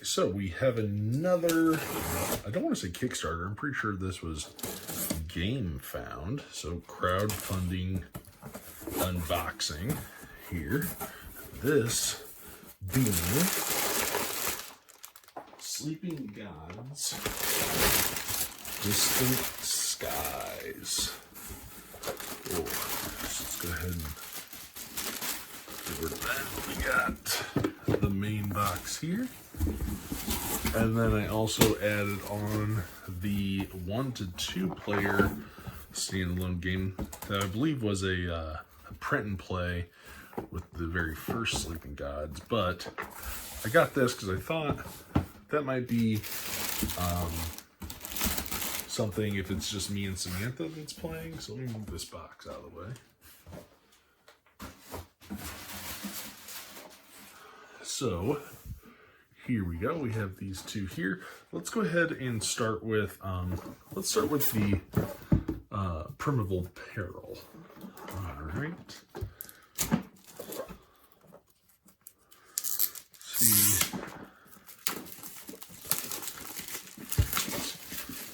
right, so we have another, I don't want to say Kickstarter, I'm pretty sure this was Gamefound, so crowdfunding unboxing here. This being Sleeping Gods Distant Skies. Oh, let's go ahead and get rid of that. We got the main box here. And then I also added on the 1 to 2 player standalone game that I believe was a print and play with the very first Sleeping Gods. But I got this because I thought that might be something if it's just me and Samantha that's playing. So let me move this box out of the way. So here we go. We have these two here. Let's go ahead and start with the Primeval Peril. All right. See.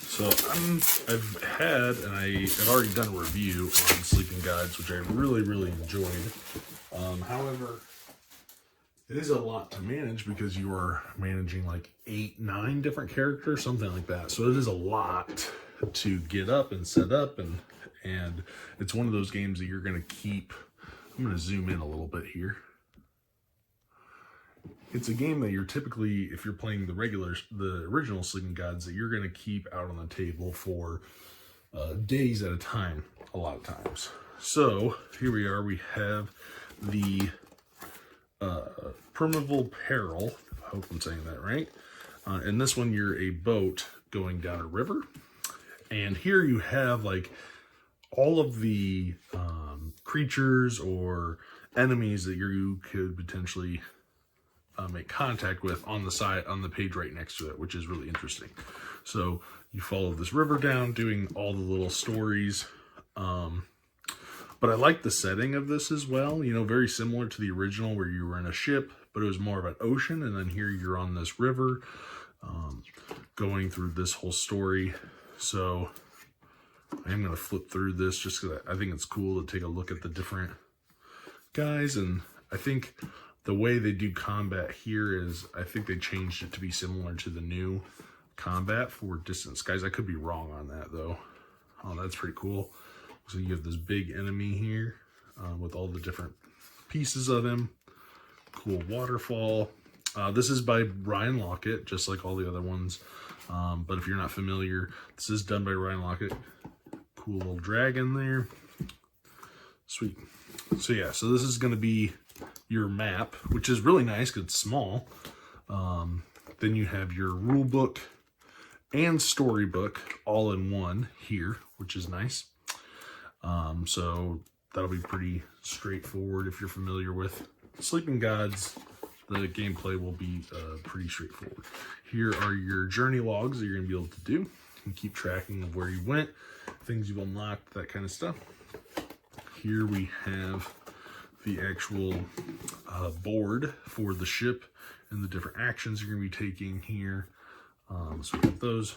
So I've had, and I've already done a review on Sleeping Gods, which I really, really enjoyed. However, it is a lot to manage because you are managing like 8, 9 different characters, something like that. So it is a lot to get up and set up, and it's one of those games that you're going to keep. I'm going to zoom in a little bit here. It's a game that you're typically, if you're playing the original Sleeping Gods, that you're going to keep out on the table for days at a time, a lot of times. So here we are. We have the Primeval Peril. I hope I'm saying that right. In this one, you're a boat going down a river. And here you have like all of the creatures or enemies that you could potentially make contact with on the side, on the page right next to it, which is really interesting. So you follow this river down, doing all the little stories. But I like the setting of this as well. You know, very similar to the original where you were in a ship, but it was more of an ocean. And then here you're on this river, going through this whole story. So I am going to flip through this just because I think it's cool to take a look at the different guys. And I think the way they do combat here is, I think they changed it to be similar to the new combat for Distant Skies. I could be wrong on that though. Oh, that's pretty cool. So you have this big enemy here with all the different pieces of him. Cool waterfall. This is by Ryan Lockett, just like all the other ones. But if you're not familiar, this is done by Ryan Lockett. Cool little dragon there. Sweet. So yeah, so this is going to be your map, which is really nice because it's small. Then you have your rule book and storybook all in one here, which is nice. So that'll be pretty straightforward. If you're familiar with Sleeping Gods, the gameplay will be pretty straightforward. Here are your journey logs that you're going to be able to do. You can keep tracking of where you went, things you've unlocked, that kind of stuff. Here we have the actual board for the ship and the different actions you're going to be taking here. So we have those.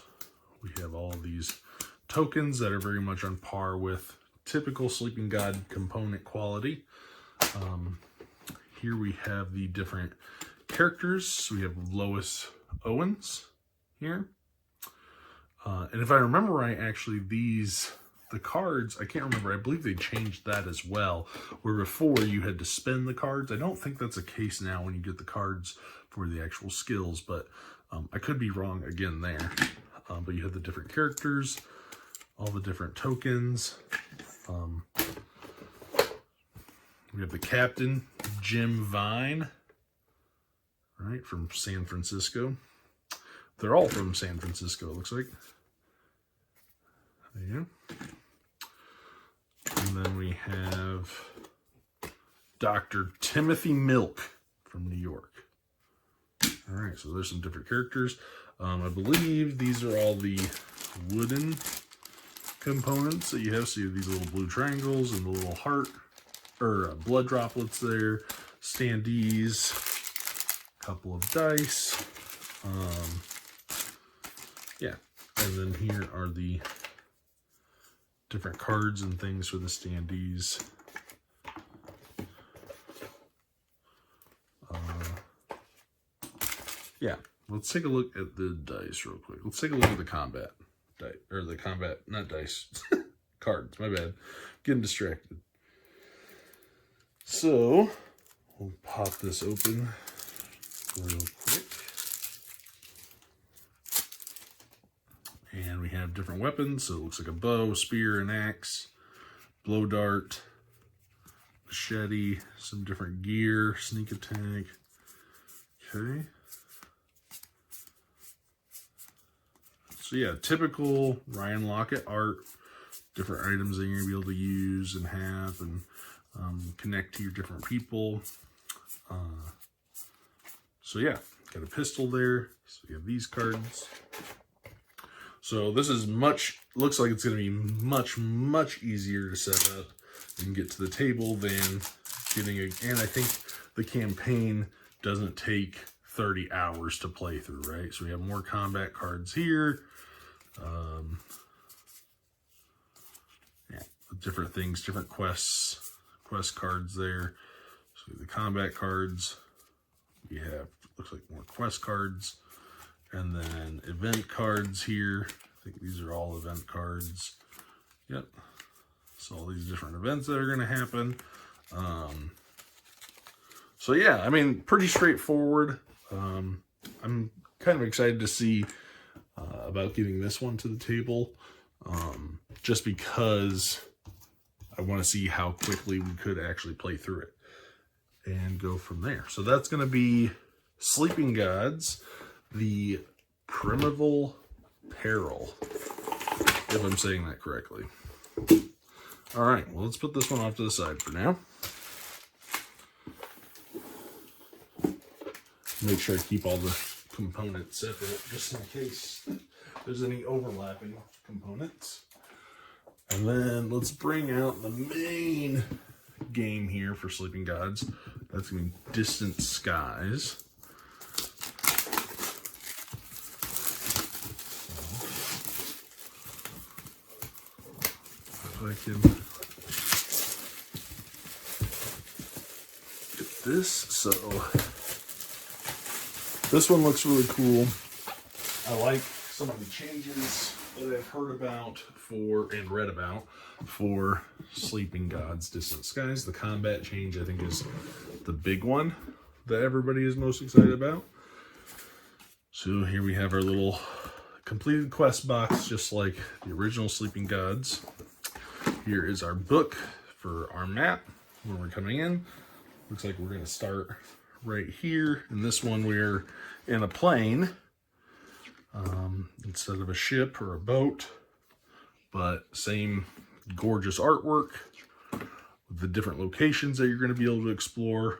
We have all of these tokens that are very much on par with typical Sleeping God component quality. Here we have the different characters. So we have Lois Owens here. And if I remember right, actually the cards, I can't remember, I believe they changed that as well, where before you had to spend the cards. I don't think that's the case now when you get the cards for the actual skills, but I could be wrong again there. But you have the different characters, all the different tokens. We have the captain, Jim Vine, right, from San Francisco. They're all from San Francisco, it looks like. There you go. And then we have Dr. Timothy Milk from New York. All right, so there's some different characters. I believe these are all the wooden components that you have. So you have these little blue triangles and the little heart, or blood droplets there, standees, a couple of dice, Yeah, and then here are the different cards and things for the standees. Yeah, let's take a look at the dice real quick. Let's take a look at the combat dice, or the combat, not dice, cards, my bad. Getting distracted. So, we'll pop this open real quick. And we have different weapons. So it looks like a bow, spear, an axe, blow dart, machete, some different gear, sneak attack. Okay. So yeah, typical Ryan Lockett art. Different items that you're going to be able to use and have and connect to your different people. So yeah, got a pistol there. So we have these cards. So this is looks like it's going to be much easier to set up and get to the table than and I think the campaign doesn't take 30 hours to play through, right? So we have more combat cards here. Yeah, different things, different quest cards there. So the combat cards, we have, looks like more quest cards, and then event cards here. I think these are all event cards. Yep. So all these different events that are going to happen. So yeah, I mean, pretty straightforward. I'm kind of excited to see about getting this one to the table, just because I want to see how quickly we could actually play through it and go from there. So that's going to be Sleeping Gods, the Primeval Peril, if I'm saying that correctly. All right, well, let's put this one off to the side for now. Make sure I keep all the components separate just in case there's any overlapping components. And then let's bring out the main game here for Sleeping Gods. That's going to be Distant Skies. If I can get this. So this one looks really cool. I like some of the changes that I've heard about and read about for Sleeping Gods Distant Skies. The combat change, I think, is the big one that everybody is most excited about. So here we have our little completed quest box, just like the original Sleeping Gods. Here is our book for our map when we're coming in. Looks like we're going to start right here. In this one, we're in a plane instead of a ship or a boat, but same gorgeous artwork with the different locations that you're going to be able to explore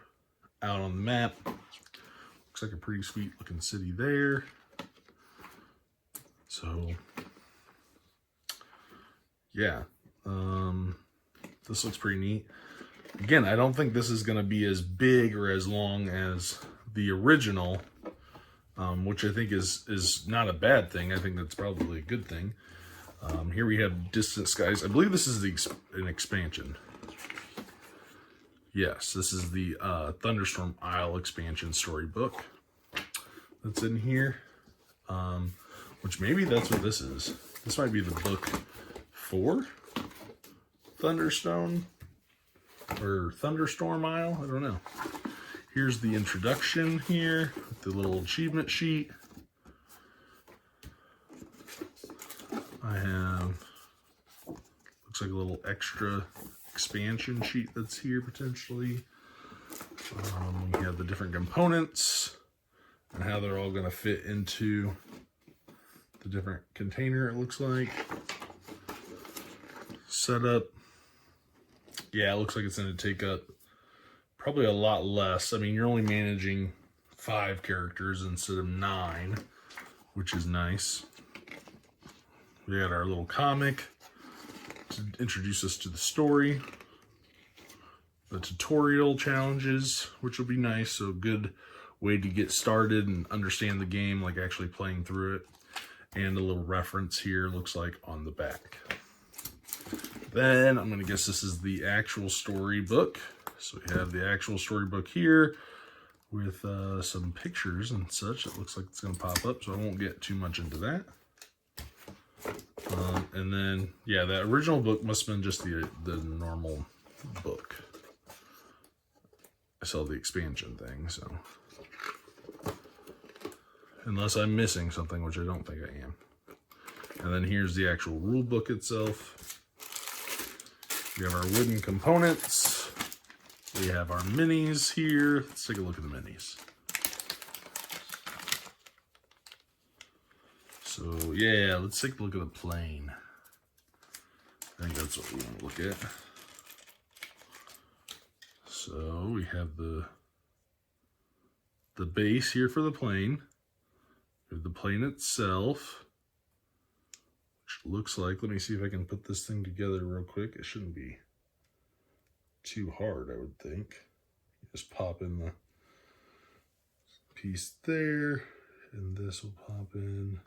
out on the map. Looks like a pretty sweet looking city there. So yeah, this looks pretty neat. Again, I don't think this is going to be as big or as long as the original, which I think is not a bad thing. I think that's probably a good thing. Here we have Distant Skies. I believe this is an expansion. Yes, this is the Thunderstorm Isle expansion storybook that's in here, which maybe that's what this is. This might be the book for Thunderstorm Isle. I don't know. Here's the introduction here, with the little achievement sheet. I have, looks like a little extra expansion sheet that's here potentially. We have the different components and how they're all going to fit into the different container, it looks like. Setup. Yeah, it looks like it's going to take up probably a lot less. I mean, you're only managing 5 characters instead of 9, which is nice. We got our little comic to introduce us to the story. The tutorial challenges, which will be nice. So good way to get started and understand the game, like actually playing through it. And a little reference here, looks like, on the back. Then I'm going to guess this is the actual storybook. So we have the actual storybook here with some pictures and such. It looks like it's going to pop up, so I won't get too much into that. And then, yeah, that original book must have been just the normal book. I saw the expansion thing, so. Unless I'm missing something, which I don't think I am. And then here's the actual rule book itself. We have our wooden components. We have our minis here. Let's take a look at the minis. So, yeah, let's take a look at the plane. I think that's what we want to look at. So, we have the base here for the plane. We have the plane itself, which looks like, let me see if I can put this thing together real quick. It shouldn't be too hard, I would think. Just pop in the piece there, and this will pop in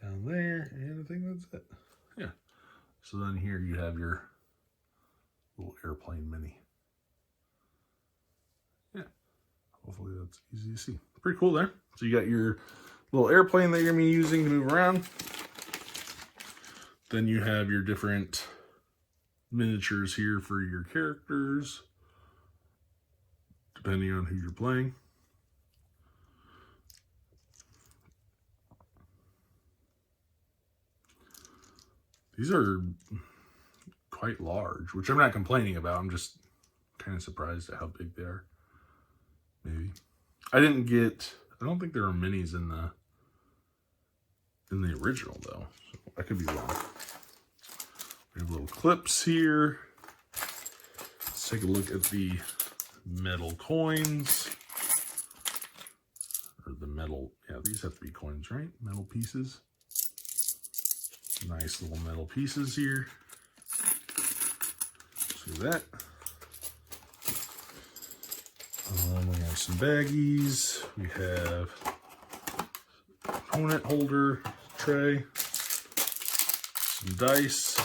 down there, and I think that's it. Yeah. So then here you have your little airplane mini. Yeah. Hopefully that's easy to see. Pretty cool there. So you got your little airplane that you're going to be using to move around. Then you have your different miniatures here for your characters, depending on who you're playing. These are quite large, which I'm not complaining about. I'm just kind of surprised at how big they are. Maybe. I don't think there are minis in the original though. So I could be wrong. We have little clips here. Let's take a look at the metal coins. Or the metal, yeah, these have to be coins, right? Metal pieces. Nice little metal pieces here. See that? We have some baggies. We have opponent holder tray. Some dice.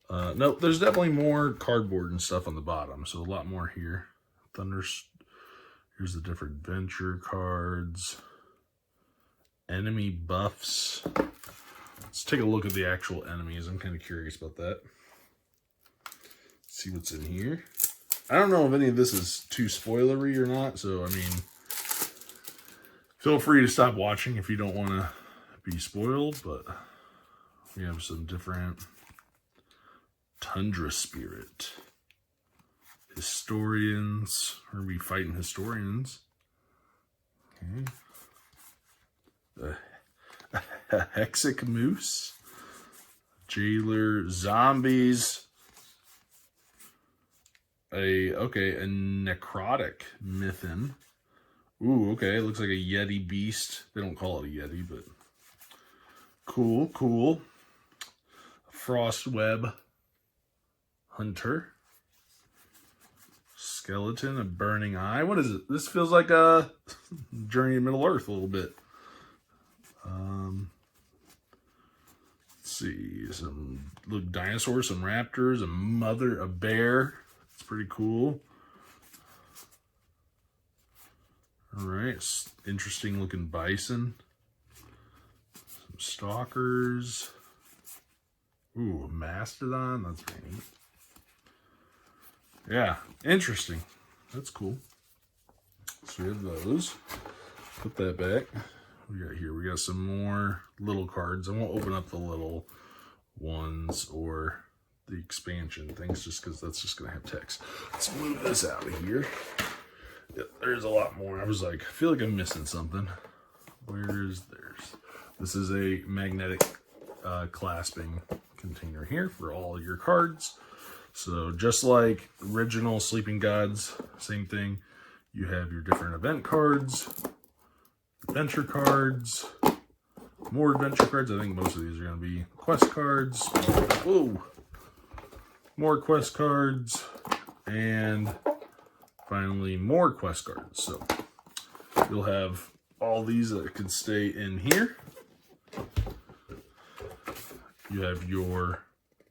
Nope, there's definitely more cardboard and stuff on the bottom, so a lot more here. Here's the different adventure cards. Enemy buffs. Let's take a look at the actual enemies. I'm kind of curious about that. See what's in here. I don't know if any of this is too spoilery or not, so I mean, feel free to stop watching if you don't want to be spoiled, but we have some different Tundra Spirit. Historians. We're going to be fighting historians. Okay. A Hexic Moose. Jailer. Zombies. A necrotic Mythin. Ooh, okay. Looks like a Yeti beast. They don't call it a Yeti, but cool, cool. Frostweb Hunter. Skeleton, a Burning Eye. What is it? This feels like a Journey to Middle Earth a little bit. Let's see. Some look dinosaurs, some raptors, a bear. It's pretty cool. Alright, interesting looking bison. Some stalkers. Ooh, a mastodon. That's very neat. Yeah, interesting. That's cool. So we have those. Put that back. We got here. We got some more little cards. I won't open up the little ones or the expansion things just because that's just going to have text. Let's move this out of here. Yeah, there's a lot more. I was like, I feel like I'm missing something. Where's theirs? This is a magnetic clasping container here for all your cards. So just like original Sleeping Gods, same thing. You have your different event cards, adventure cards, more adventure cards. I think most of these are going to be quest cards. Whoa. More quest cards and finally more quest cards. So you'll have all these that can stay in here. You have your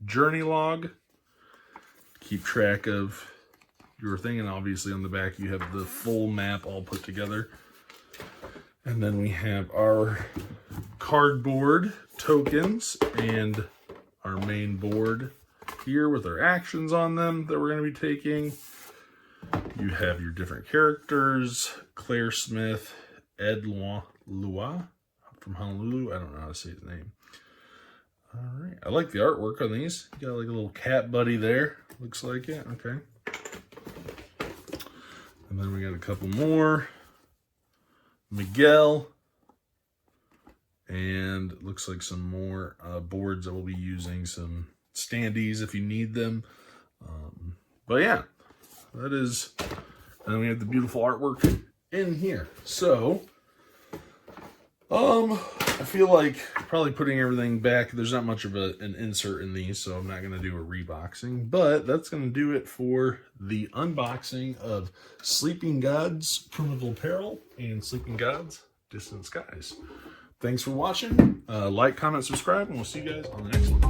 journey log, keep track of your thing, and obviously on the back you have the full map all put together. And then we have our cardboard tokens and our main board here with our actions on them that we're going to be taking. You have your different characters, Claire Smith, Ed Lua from Honolulu. I don't know how to say his name. All right. I like the artwork on these. You got like a little cat buddy there. Looks like it. Okay. And then we got a couple more. Miguel. And it looks like some more boards that we'll be using. Some standees if you need them. But yeah, that is... And then we have the beautiful artwork in here. So, I feel like probably putting everything back. There's not much of an insert in these, so I'm not going to do a reboxing. But that's going to do it for the unboxing of Sleeping Gods Primitive Apparel and Sleeping Gods Distant Skies. Thanks for watching. Like, comment, subscribe, and we'll see you guys on the next one.